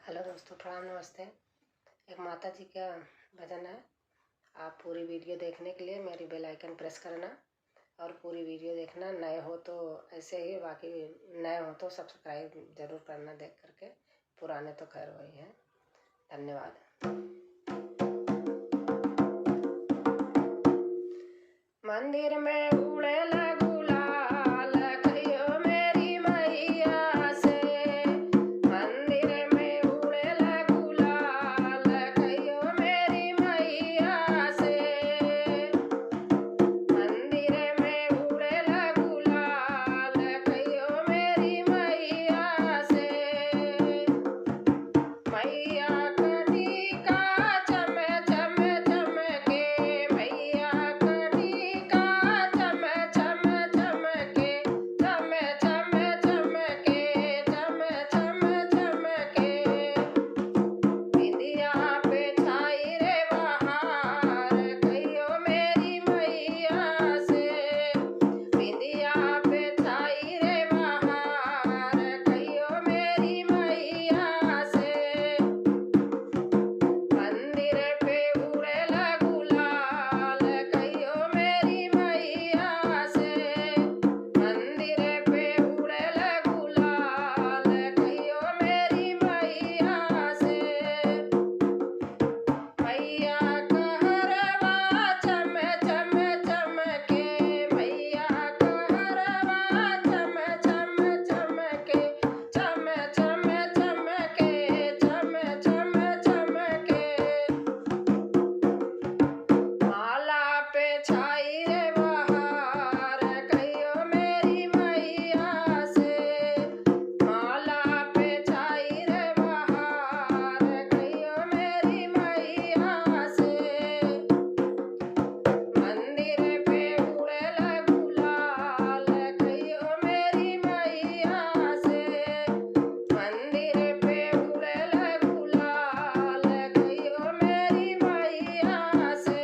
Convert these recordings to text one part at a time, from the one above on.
Hello दोस्तों, प्रणाम, नमस्ते। एक माता जी का भजन है। आप पूरी वीडियो देखने के लिए मेरी बेल आइकन प्रेस करना और पूरी वीडियो देखना। नए हो तो ऐसे ही, बाकी नए हो तो सब्सक्राइब ज़रूर करना देख करके। पुराने तो खैर वही हैं। धन्यवाद। मंदिर में उड़ेला गुलाल कहियो मेरी मैया से। मंदिर में उड़ेला गुलाल कहियो मेरी मैया से। मंदिर में उड़ेला गुलाल कहियो मेरी मैया से। मैया कटिका चम चम चमके, मैया कटिका चम चम चमके, चम चम चमके, चम चम चमके। बिंदिया पे छाई रे बहार कहियो मेरी मैया से। बिंदिया पे छाई रे बहार कहियो मेरी मैया से। मंदिर पे उड़ेला गुलाल कहियो मेरी मैया से। मंदिर पे उड़ेला गुलाल कहियो मेरी मैया से। मैया कहरवा चम चम चमके, मैया कहरवा चम चम चमके, चम चम चमके, चम चम चमके। माला पे छाई रे बहार कहियो मेरी मैया से। माला पे छाई रे बहार कहियो मेरी मैया से। मंदिर पे उड़ेला गुलाल कहियो मेरी मैया से। मंदिर पे उड़ेला गुलाल कहियो मेरी मैया से।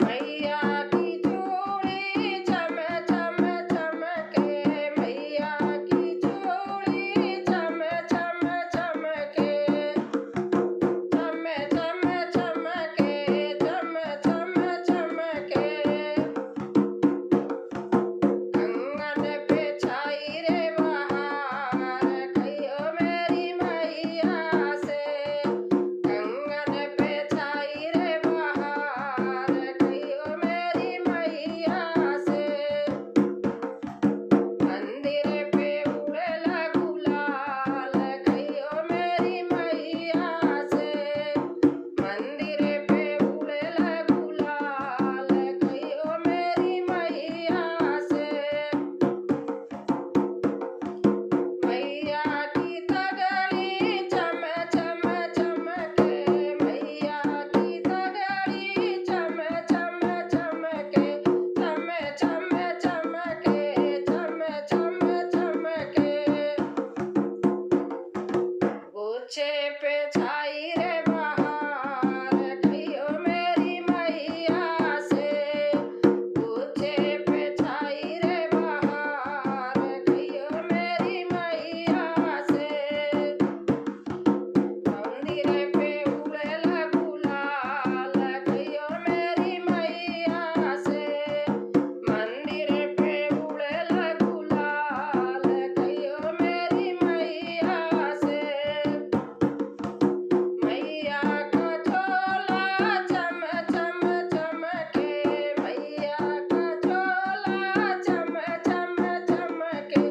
मैया की चूड़ी चम चम चमके, मैया की चूड़ी चम चम चमके, चम चम चमके, चम चम चमके। कंगन पे छाई रे बहार कहियो मेरी मैया से। कंगन पे छाई रे बहार कहियो मेरी मैया से। मंदिर पे उड़ेला गुलाल कहियो मेरी मैया से। मंदिर पे उड़ेला गुलाल कहियो मेरी मैया से। मैया की तगड़ी चम चम चमके, मैया की तगड़ी चम चम चमके, चम चम चमके, चम चम चमके। गुच्छे पे छाई रे बहार कहियो मेरी मैया से। गुच्छे पे छाई रे बहार कहियो मेरी मैया से। मंदिर पे उड़ेला गुलाल कहियो मेरी मैया से। मंदिर पे उड़ेला गुलाल कहियो मेरी मैया से। मैया का चोला चम चम चमके, मैया का चोला चम चम चमके,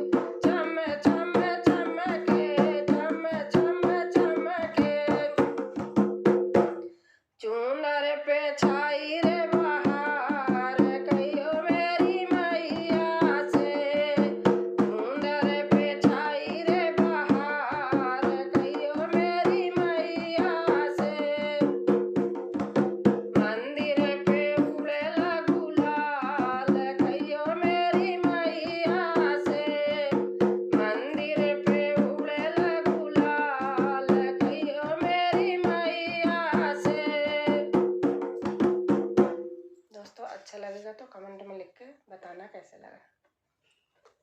चम चम चमके, चम चम चमके। चूनर पे छाई रे बहार कहियो मेरी मैया से। चूनर पे छाई रे बहार कहियो मेरी मैया से। मंदिर पे उड़ेला गुलाल कहियो मेरी मैया से। मंदिर पे उड़ेला गुलाल कहियो मेरी मैया से। दोस्तों, अच्छा लगेगा तो कमेंट में लिख के बताना कैसे लगा।